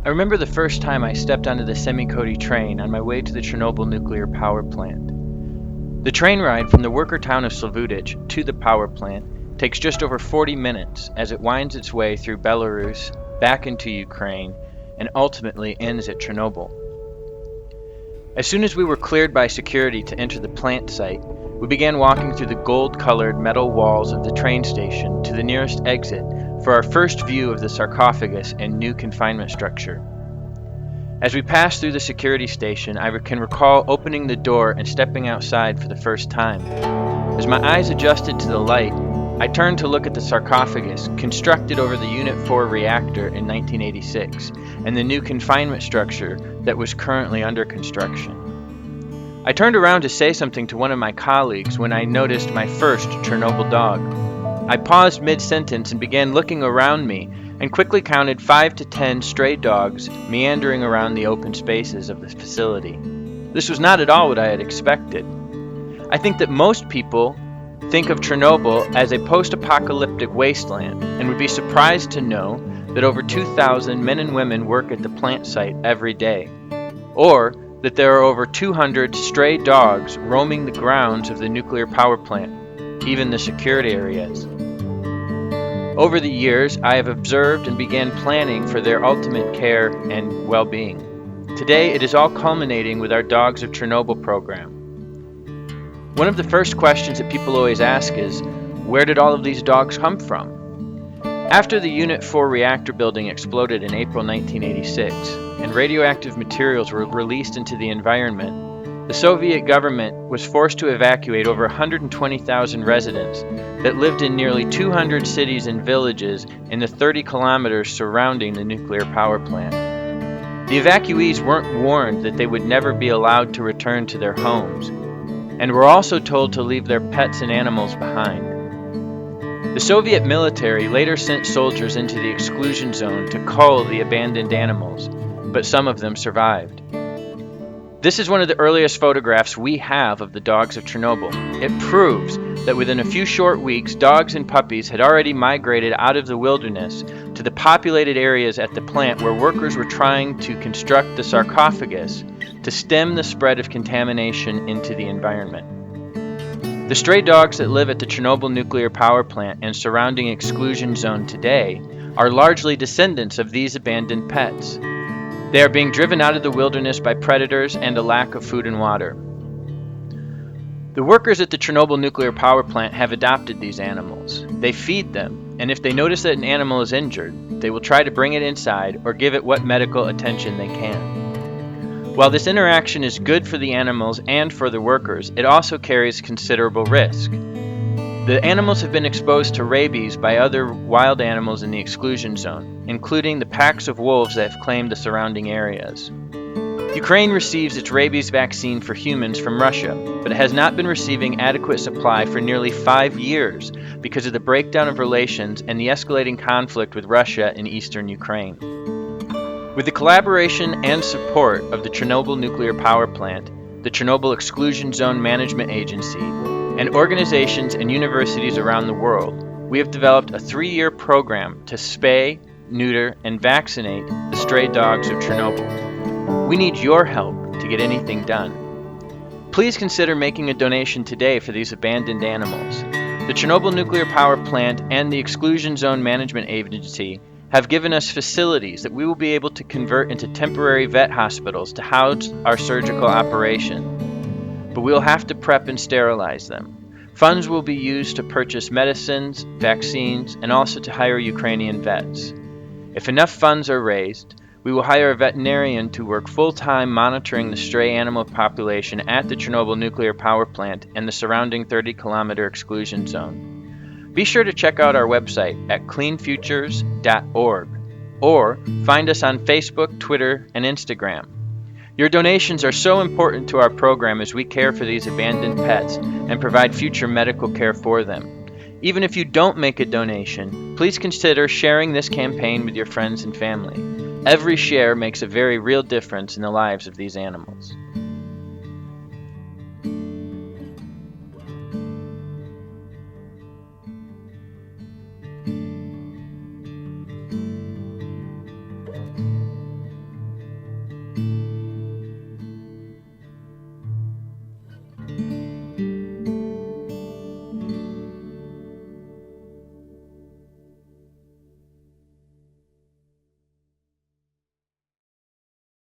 I remember the first time I stepped onto the Semi-Cody train on my way to the Chernobyl nuclear power plant. The train ride from the worker town of Slavutich to the power plant takes just over 40 minutes as it winds its way through Belarus, back into Ukraine, and ultimately ends at Chernobyl. As soon as we were cleared by security to enter the plant site, we began walking through the gold-colored metal walls of the train station to the nearest exit for our first view of the sarcophagus and new confinement structure. As we passed through the security station, I can recall opening the door and stepping outside for the first time. As my eyes adjusted to the light, I turned to look at the sarcophagus constructed over the Unit 4 reactor in 1986 and the new confinement structure that was currently under construction. I turned around to say something to one of my colleagues when I noticed my first Chernobyl dog. I paused mid-sentence and began looking around me and quickly counted 5 to 10 stray dogs meandering around the open spaces of the facility. This was not at all what I had expected. I think that most people think of Chernobyl as a post-apocalyptic wasteland and would be surprised to know that over 2,000 men and women work at the plant site every day, or that there are over 200 stray dogs roaming the grounds of the nuclear power plant, even the security areas. Over the years, I have observed and began planning for their ultimate care and well-being. Today, it is all culminating with our Dogs of Chernobyl program. One of the first questions that people always ask is, where did all of these dogs come from? After the Unit 4 reactor building exploded in April 1986, and radioactive materials were released into the environment, the Soviet government was forced to evacuate over 120,000 residents that lived in nearly 200 cities and villages in the 30 kilometers surrounding the nuclear power plant. The evacuees weren't warned that they would never be allowed to return to their homes, and were also told to leave their pets and animals behind. The Soviet military later sent soldiers into the exclusion zone to cull the abandoned animals, but some of them survived. This is one of the earliest photographs we have of the Dogs of Chernobyl. It proves that within a few short weeks, dogs and puppies had already migrated out of the wilderness to the populated areas at the plant where workers were trying to construct the sarcophagus to stem the spread of contamination into the environment. The stray dogs that live at the Chernobyl nuclear power plant and surrounding exclusion zone today are largely descendants of these abandoned pets. They are being driven out of the wilderness by predators and a lack of food and water. The workers at the Chernobyl nuclear power plant have adopted these animals. They feed them, and if they notice that an animal is injured, they will try to bring it inside or give it what medical attention they can. While this interaction is good for the animals and for the workers, it also carries considerable risk. The animals have been exposed to rabies by other wild animals in the exclusion zone, including the packs of wolves that have claimed the surrounding areas. Ukraine receives its rabies vaccine for humans from Russia, but it has not been receiving adequate supply for nearly 5 years because of the breakdown of relations and the escalating conflict with Russia in eastern Ukraine. With the collaboration and support of the Chernobyl nuclear power plant, the Chernobyl Exclusion Zone Management Agency, and organizations and universities around the world, we have developed a 3-year program to spay, neuter, and vaccinate the stray dogs of Chernobyl. We need your help to get anything done. Please consider making a donation today for these abandoned animals. The Chernobyl nuclear power plant and the Exclusion Zone Management Agency have given us facilities that we will be able to convert into temporary vet hospitals to house our surgical operation. But we will have to prep and sterilize them. Funds will be used to purchase medicines, vaccines, and also to hire Ukrainian vets. If enough funds are raised, we will hire a veterinarian to work full-time monitoring the stray animal population at the Chernobyl nuclear power plant and the surrounding 30-kilometer exclusion zone. Be sure to check out our website at cleanfutures.org or find us on Facebook, Twitter, and Instagram. Your donations are so important to our program as we care for these abandoned pets and provide future medical care for them. Even if you don't make a donation, please consider sharing this campaign with your friends and family. Every share makes a very real difference in the lives of these animals.